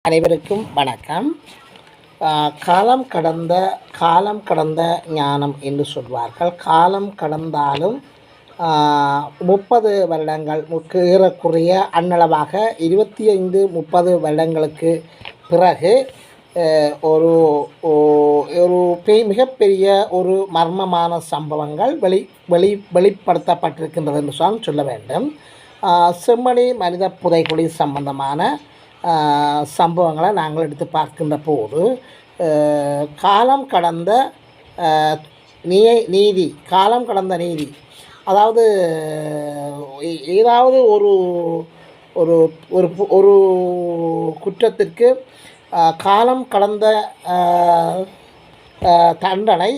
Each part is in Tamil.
அனைவருக்கும் வணக்கம். காலம் கடந்த ஞானம் என்று சொல்வார்கள். காலம் கடந்தாலும் 30 வருடங்கள் ஏறக்குறைய அன்னளவாக 25-30 வருடங்களுக்கு பிறகு ஒரு ஒரு மிகப்பெரிய ஒரு மர்மமான சம்பவங்கள் வெளிப்படுத்தப்பட்டிருக்கின்றது என்று சொல்ல வேண்டும். செம்மணி மனித புதைகுழி சம்பந்தமான சம்பவங்களை நாங்கள் எடுத்து பார்க்கின்ற போது காலம் கடந்த நீதி, அதாவது ஏதாவது ஒரு ஒரு ஒரு ஒரு குற்றத்திற்கு காலம் கடந்த தண்டனை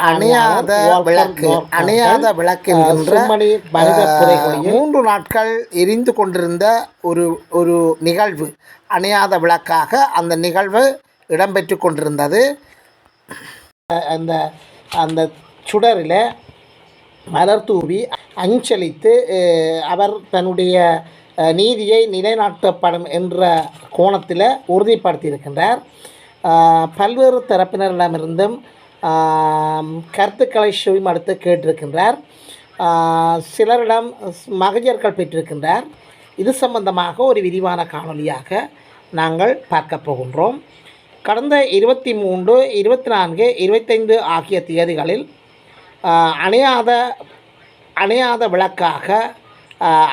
அணையாத விளக்கு என்கின்ற 3 நாட்கள் எரிந்து கொண்டிருந்த ஒரு நிகழ்வு, அணையாத விளக்காக அந்த நிகழ்வு இடம்பெற்று கொண்டிருந்தது. அந்த அந்த சுடரில் மலர் தூவி அஞ்சலித்து அவர் தன்னுடைய நீதியை நிலைநாட்டப்படும் என்ற கோணத்தில் உறுதிப்படுத்தியிருக்கின்றார். பல்வேறு தரப்பினரிடமிருந்தும் கருத்துக்களை செவிமடுத்து கேட்டிருக்கின்றார். சிலரிடம் மகஜர்கள் பெற்றிருக்கின்றார். இது சம்பந்தமாக ஒரு விரிவான காணொலியாக நாங்கள் பார்க்க போகின்றோம். கடந்த 23, 24, 25 ஆகிய தேதிகளில் அணையாத விளக்காக,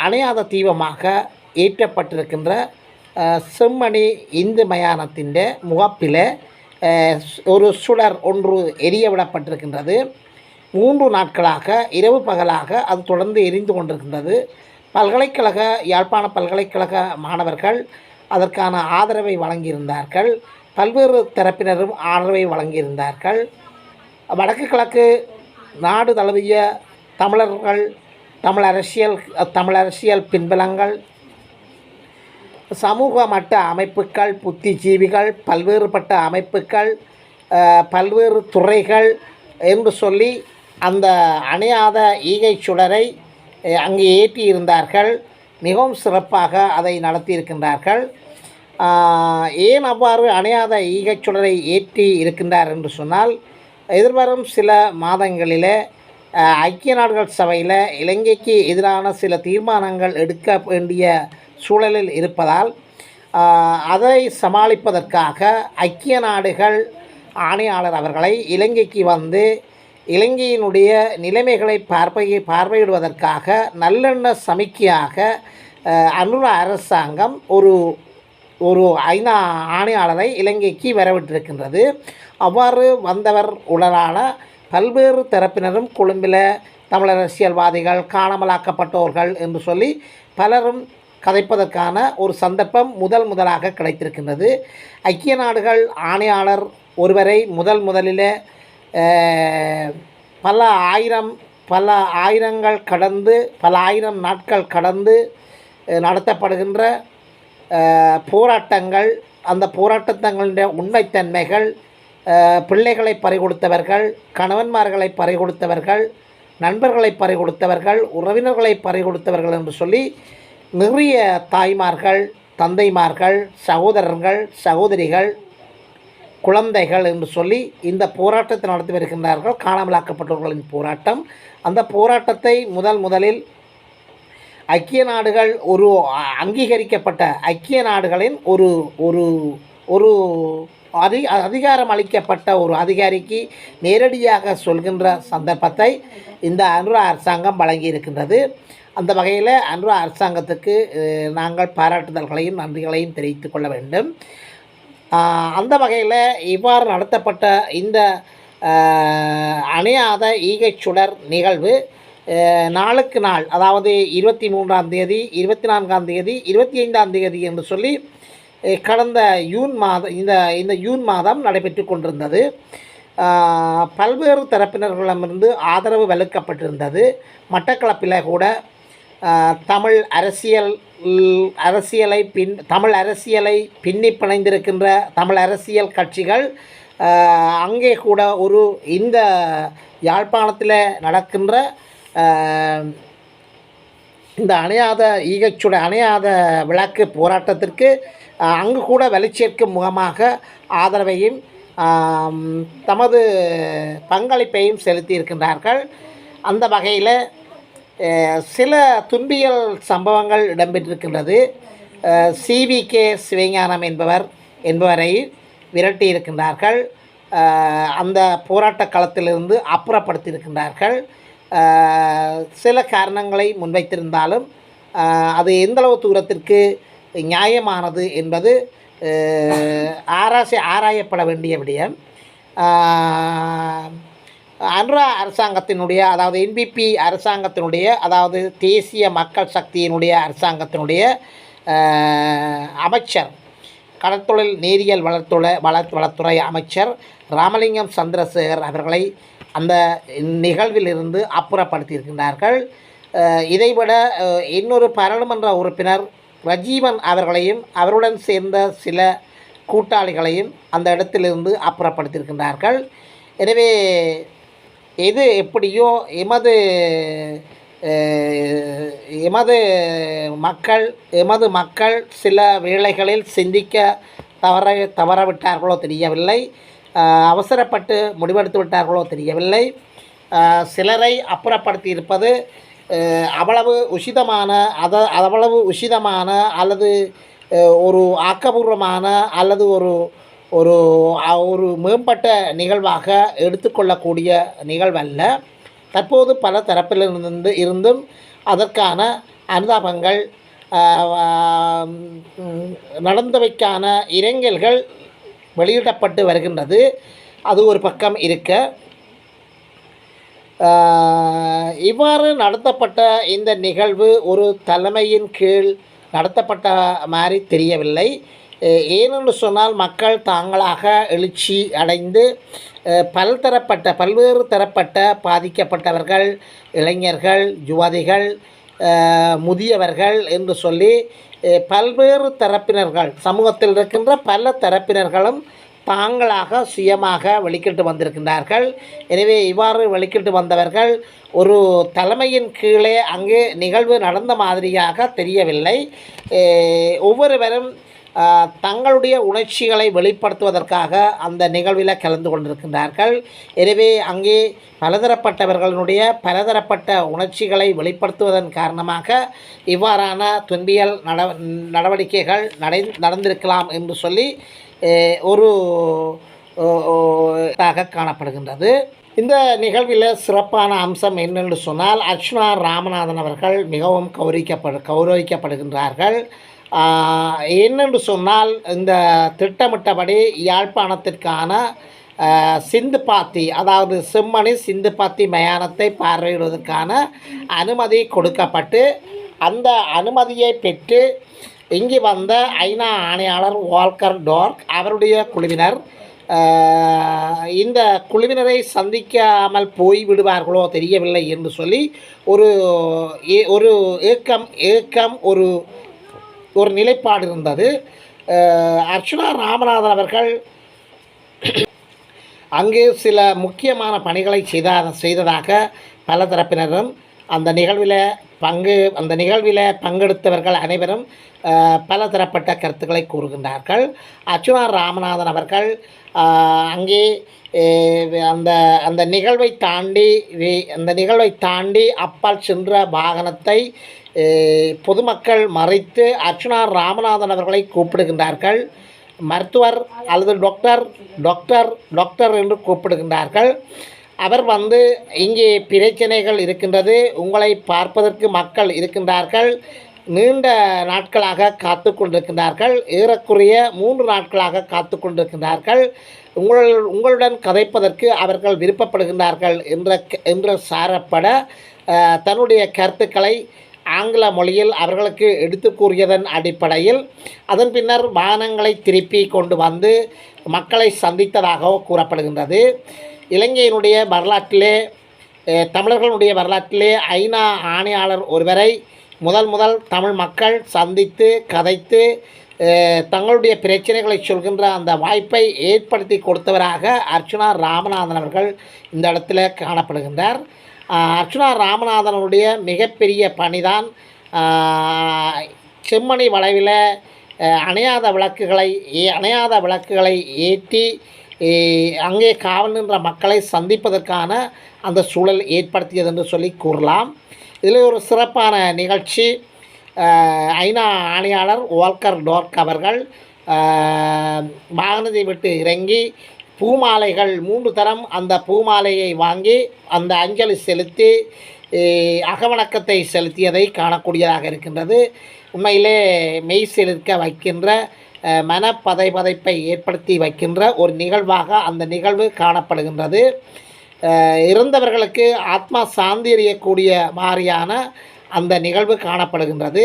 அணையாத தீபமாக ஏற்றப்பட்டிருக்கின்ற செம்மணி இந்து மயானத்தின் முகப்பில் ஒரு சுடர் ஒன்று எரிய விடப்பட்டிருக்கின்றது. 3 நாட்களாக இரவு பகலாக அது தொடர்ந்து எரிந்து கொண்டிருக்கின்றது. யாழ்ப்பாண பல்கலைக்கழக மாணவர்கள் அதற்கான ஆதரவை வழங்கியிருந்தார்கள். பல்வேறு தரப்பினரும் ஆதரவை வழங்கியிருந்தார்கள். வடக்கு கிழக்கு நாடு தழுவிய தமிழர்கள், தமிழ் அரசியல் பின்பலங்கள், சமூக மட்ட அமைப்புகள், புத்திஜீவிகள், பல்வேறுபட்ட அமைப்புகள், பல்வேறு துறைகள் என்று சொல்லி அந்த அணையாத ஈகை சுடரை அங்கே ஏற்றியிருந்தார்கள். மிகவும் சிறப்பாக அதை நடத்தியிருக்கின்றார்கள். ஏன் அவ்வாறு அணையாத ஈகை சுடரை ஏற்றி இருக்கின்றார் என்று சொன்னால், எதிர்வரும் சில மாதங்களிலே ஐக்கிய நாடுகள் சபையில் இலங்கைக்கு எதிரான சில தீர்மானங்கள் எடுக்க வேண்டிய சூழலில் இருப்பதால் அதை சமாளிப்பதற்காக ஐக்கிய நாடுகள் ஆணையாளர் அவர்களை இலங்கைக்கு வந்து இலங்கையினுடைய நிலைமைகளை பார்வையிடுவதற்காக நல்லெண்ண சமிக்கையாக அனுர அரசாங்கம் ஒரு ஐநா ஆணையாளரை இலங்கைக்கு வரவிட்டிருக்கின்றது. அவ்வாறு வந்தவர் உடனான பல்வேறு தரப்பினரும் கொழும்பில் தமிழர் அரசியல்வாதிகள், காணாமலாக்கப்பட்டோர்கள் என்று சொல்லி பலரும் கதைப்பதற்கான ஒரு சந்தர்ப்பம் முதலாக கிடைத்திருக்கின்றது. ஐக்கிய நாடுகள் ஆணையாளர் ஒருவரை முதலில் பல ஆயிரங்கள் கடந்து, பல ஆயிரம் நாட்கள் கடந்து நடத்தப்படுகின்ற போராட்டங்கள், அந்த போராட்டங்களுடைய உண்மைத்தன்மைகள், பிள்ளைகளை பறிகொடுத்தவர்கள், கணவன்மார்களை பறிகொடுத்தவர்கள், நண்பர்களை பறிகொடுத்தவர்கள், உறவினர்களை பறிகொடுத்தவர்கள் என்று சொல்லி நிறைய தாய்மார்கள், தந்தைமார்கள், சகோதரர்கள், சகோதரிகள், குழந்தைகள் என்று சொல்லி இந்த போராட்டத்தை நடத்தி வருகின்றார்கள். காணாமலாக்கப்பட்டவர்களின் போராட்டம். அந்த போராட்டத்தை முதலில் ஐக்கிய நாடுகள் ஒரு அங்கீகரிக்கப்பட்ட ஐக்கிய நாடுகளின் ஒரு ஒரு ஒரு அதிகாரம் அளிக்கப்பட்ட ஒரு அதிகாரிக்கு நேரடியாக சொல்கின்ற சந்தர்ப்பத்தை இந்த அனுர அரசாங்கம் வழங்கியிருக்கின்றது. அந்த வகையில் அனுர அரசாங்கத்துக்கு நாங்கள் பாராட்டுதல்களையும் நன்றிகளையும் தெரிவித்துக் கொள்ள வேண்டும். அந்த வகையில் இவ்வாறு நடத்தப்பட்ட இந்த அணையாத ஈகை சுடர் நிகழ்வு நாளுக்கு நாள், அதாவது 23ஆம் தேதி, 24ஆம் தேதி, 25ஆம் தேதி என்று சொல்லி கடந்த இந்த ஜூன் மாதம் நடைபெற்று கொண்டிருந்தது. பல்வேறு தரப்பினர்களிடமிருந்து ஆதரவு வலுக்கப்பட்டிருந்தது. மட்டக்களப்பில் கூட தமிழ் அரசியலை பின்னி பிணைந்திருக்கின்ற தமிழ் அரசியல் கட்சிகள் அங்கே கூட இந்த யாழ்ப்பாணத்தில் நடக்கின்ற இந்த அணையாத விளக்கு போராட்டத்திற்கு அங்கு கூட வெளிச்சேர்க்கும் முகமாக ஆதரவையும் தமது பங்களிப்பையும் செலுத்தியிருக்கின்றார்கள். அந்த வகையில் சில துன்பியல் சம்பவங்கள் இடம்பெற்றிருக்கின்றது. CVK சிவஞானம் என்பவரை விரட்டியிருக்கின்றார்கள். அந்த போராட்ட களத்திலிருந்து அப்புறப்படுத்தியிருக்கின்றார்கள். சில காரணங்களை முன்வைத்திருந்தாலும் அது எந்தளவு தூரத்திற்கு நியாயமானது என்பது ஆராயப்பட வேண்டிய விடயம். அனுரா அரசாங்கத்தினுடைய, அதாவது NPP அரசாங்கத்தினுடைய, அதாவது தேசிய மக்கள் சக்தியினுடைய அரசாங்கத்தினுடைய அமைச்சர், கடற்தொழில் நீரியல் வளத்துறை அமைச்சர் ராமலிங்கம் சந்திரசேகர் அவர்களை அந்த நிகழ்விலிருந்து அப்புறப்படுத்தியிருக்கின்றார்கள். இதைவிட இன்னொரு பாராளுமன்ற உறுப்பினர் ரஜீவன் அவர்களையும் அவருடன் சேர்ந்த சில கூட்டாளிகளையும் அந்த இடத்திலிருந்து அப்புறப்படுத்தியிருக்கின்றார்கள். எனவே எது எப்படியோ எமது மக்கள் சில வேளைகளில் சிந்திக்க தவறவிட்டார்களோ தெரியவில்லை, அவசரப்பட்டு முடிவெடுத்து விட்டார்களோ தெரியவில்லை. சிலரை அப்புறப்படுத்தி இருப்பது அவ்வளவு உசிதமான அல்லது ஒரு ஆக்கபூர்வமான அல்லது ஒரு மேம்பட்ட நிகழ்வாக எடுத்துக்கொள்ளக்கூடிய நிகழ்வல்ல. தற்போது பல இருந்தும் அதற்கான அனுதாபங்கள், நடந்தவைக்கான இரங்கல்கள் வெளியிடப்பட்டு வருகின்றது. அது ஒரு பக்கம் இருக்க, இவ்வாறு நடத்தப்பட்ட இந்த நிகழ்வு ஒரு தலைமையின் கீழ் நடத்தப்பட்ட மாதிரி தெரியவில்லை. ஏனென்று சொன்னால் மக்கள் தாங்களாக எழுச்சி அடைந்து பல்வேறு தரப்பட்ட பாதிக்கப்பட்டவர்கள், இளைஞர்கள், யுவதிகள், முதியவர்கள் என்று சொல்லி பல்வேறு தரப்பினர்கள், சமூகத்தில் இருக்கின்ற பல தரப்பினர்களும் தாங்களாக சுயமாக வெளிக்கிட்டு வந்திருக்கின்றார்கள். எனவே இவ்வாறு வெளிக்கிட்டு வந்தவர்கள் ஒரு தலைமையின் கீழே அங்கு நிகழ்வு நடந்த மாதிரியாக தெரியவில்லை. ஒவ்வொருவரும் தங்களுடைய உணர்ச்சிகளை வெளிப்படுத்துவதற்காக அந்த நிகழ்வில் கலந்து கொண்டிருக்கின்றார்கள். எனவே அங்கே பலதரப்பட்ட உணர்ச்சிகளை வெளிப்படுத்துவதன் காரணமாக இவ்வாறான துன்பியல் நடவடிக்கைகள் நடந்திருக்கலாம் என்று சொல்லி ஒரு காணப்படுகின்றது. இந்த நிகழ்வில் சிறப்பான அம்சம் என்னென்று சொன்னால், அர்ச்சுனா ராமநாதன் அவர்கள் மிகவும் கௌரவிக்கப்படுகின்றார்கள். என்னென்று சொன்னால், இந்த திட்டமிட்டபடி யாழ்ப்பாணத்திற்கான சிந்து பாத்தி, அதாவது செம்மணி சிந்து பாத்தி மயானத்தை பார்வையிடுவதற்கான அனுமதி கொடுக்கப்பட்டு, அந்த அனுமதியை பெற்று இங்கு வந்த ஐநா ஆணையாளர் வால்கர் டோர்க் அவருடைய குழுவினர் இந்த குழுவினரை சந்திக்காமல் போய்விடுவார்களோ தெரியவில்லை என்று சொல்லி ஒரு ஏக்கம் ஒரு நிலைப்பாடு இருந்தது. அர்ச்சுனா ராமநாதன் அவர்கள் அங்கு சில முக்கியமான பணிகளை செய்ததாக பல தரப்பினரும் அந்த நிகழ்வில் பங்கெடுத்தவர்கள் அனைவரும் பல தரப்பட்ட கருத்துக்களை கூறுகின்றார்கள். அர்ச்சுனா ராமநாதன் அவர்கள் அங்கே அந்த நிகழ்வை தாண்டி அப்பால் சென்ற வாகனத்தை பொதுமக்கள் மறைத்து அர்ச்சுனா ராமநாதன் அவர்களை கூப்பிடுகின்றார்கள். மருத்துவர் அல்லது டாக்டர் என்று கூப்பிடுகின்றார்கள். அவர் வந்து, இங்கே பிரச்சனைகள் இருக்கின்றது, உங்களை பார்ப்பதற்கு மக்கள் இருக்கின்றார்கள், நீண்ட நாட்களாக காத்து கொண்டிருக்கின்றார்கள், ஏறக்குறைய 3 நாட்களாக காத்து கொண்டிருக்கின்றார்கள், உங்களுடன் கதைப்பதற்கு அவர்கள் விருப்பப்படுகின்றார்கள் என்ற சாரப்பட தன்னுடைய கருத்துக்களை ஆங்கில மொழியில் அவர்களுக்கு எடுத்து கூறியதன் அடிப்படையில் அதன் பின்னர் வாகனங்களை திருப்பி கொண்டு வந்து மக்களை சந்தித்ததாக கூறப்படுகின்றது. இலங்கையினுடைய வரலாற்றிலே, தமிழர்களுடைய வரலாற்றிலே ஐநா ஆணையாளர் ஒருவரை முதல் தமிழ் மக்கள் சந்தித்து கதைத்து தங்களுடைய பிரச்சனைகளை சொல்கின்ற அந்த வாய்ப்பை ஏற்படுத்தி கொடுத்தவராக அர்ச்சுனா ராமநாதன் அவர்கள் இந்த இடத்துல காணப்படுகின்றார். அர்ச்சுனா ராமநாதனுடைய மிகப்பெரிய பணிதான் செம்மணி வளைவில் அணையாத விளக்குகளை ஏற்றி அங்கே காவல் நின்ற மக்களை சந்திப்பதற்கான அந்த சூழல் ஏற்படுத்தியது என்று சொல்லி கூறலாம். இதில் ஒரு சிறப்பான நிகழ்ச்சி, ஐநா ஆணையாளர் வால்கர் டோர்க் அவர்கள் வாகனத்தை விட்டு இறங்கி பூமாலைகள் 3 தரம் அந்த பூமாலையை வாங்கி அந்த அஞ்சலி செலுத்தி அகவணக்கத்தை செலுத்தியதை காணக்கூடியதாக இருக்கின்றது. உண்மையிலே மெய் சிலிர்க்க வைக்கின்ற மனப்பதைப்பை ஏற்படுத்தி வைக்கின்ற ஒரு நிகழ்வாக அந்த நிகழ்வு காணப்படுகின்றது. இறந்தவர்களுக்கு ஆத்மா சாந்தி அடையக்கூடிய மாதிரியான அந்த நிகழ்வு காணப்படுகின்றது.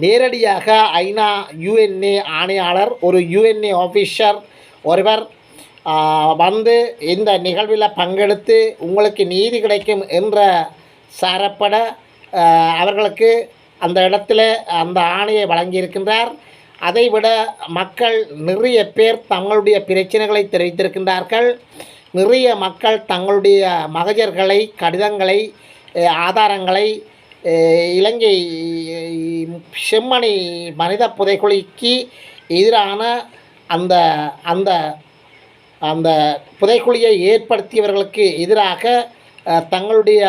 நேரடியாக ஐநா யுஎன்ஏ ஆணையாளர் ஒரு யுஎன்ஏ ஆஃபீஸர் ஒருவர் வந்து இந்த நிகழ்வில் பங்கெடுத்து உங்களுக்கு நீதி கிடைக்கும் என்ற சாரப்பட அவர்களுக்கு அந்த இடத்துல அந்த ஆணையை வழங்கியிருக்கின்றார். அதைவிட மக்கள் நிறைய பேர் தங்களுடைய பிரச்சனைகளை தெரிவித்திருக்கின்றார்கள். நிறைய மக்கள் தங்களுடைய மகஜர்களை, கடிதங்களை, ஆதாரங்களை இலங்கை செம்மணி மனித புதைக்குழிக்கு எதிரான அந்த அந்த அந்த புதைக்குழியை ஏற்படுத்தியவர்களுக்கு எதிராக தங்களுடைய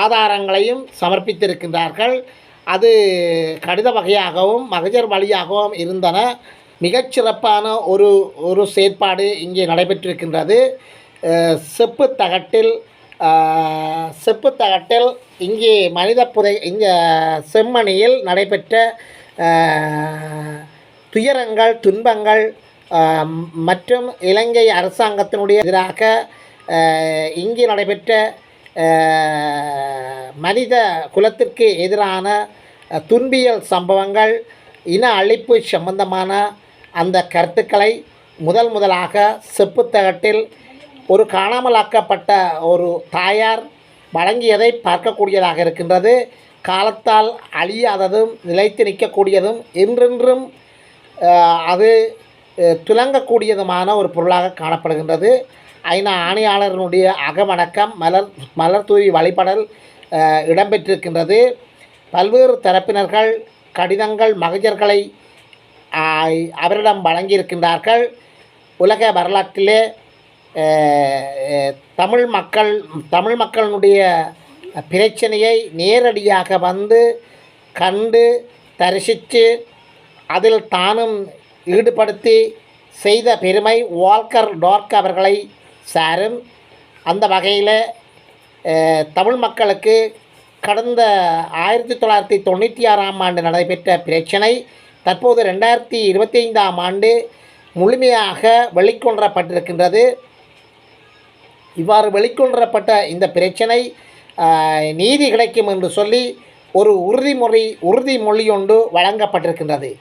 ஆதாரங்களையும் சமர்ப்பித்திருக்கின்றார்கள். அது கடித வகையாகவும் மகஜர் வழியாகவும் இருந்தன. மிகச்சிறப்பான ஒரு செயற்பாடு இங்கே நடைபெற்றிருக்கின்றது. செப்பு தகட்டில் இங்கே இங்கே செம்மணியில் நடைபெற்ற துயரங்கள், துன்பங்கள் மற்றும் இலங்கை அரசாங்கத்தினுடைய எதிராக இங்கே நடைபெற்ற மனித குலத்திற்கு எதிரான துன்பியல் சம்பவங்கள், இன அழிப்பு சம்பந்தமான அந்த கருத்துக்களை முதலாக செப்புத்தகட்டில் ஒரு காணாமலாக்கப்பட்ட ஒரு தாயார் வழங்கியதை பார்க்கக்கூடியதாக இருக்கின்றது. காலத்தால் அழியாததும் நிலைத்து நிற்கக்கூடியதும் என்றென்றும் அது துலங்கக்கூடியதுமான ஒரு பொருளாக காணப்படுகின்றது. ஐநா ஆணையாளர்களுடைய அகவணக்கம், மலர் தூவி வழிபடல் இடம்பெற்றிருக்கின்றது. பல்வேறு தரப்பினர்கள் கடிதங்கள், மகஜர்களை அவரிடம் வழங்கியிருக்கின்றார்கள். உலக வரலாற்றிலே தமிழ் மக்களினுடைய பிரச்சனையை நேரடியாக வந்து கண்டு தரிசித்து அதில் தானும் ஈடுபடுத்தி செய்த பெருமை வால்கர் டோர்க் அவர்களை சாரும். அந்த வகையில் தமிழ் மக்களுக்கு கடந்த 1996ஆம் ஆண்டு நடைபெற்ற பிரச்சனை தற்போது 2025ஆம் ஆண்டு முழுமையாக வெளிக்கொணரப்பட்டிருக்கின்றது. இவ்வாறு வெளிக்கொணரப்பட்ட இந்த பிரச்சனை நீதி கிடைக்கும் என்று சொல்லி ஒரு உறுதிமொழி ஒன்று வழங்கப்பட்டிருக்கின்றது.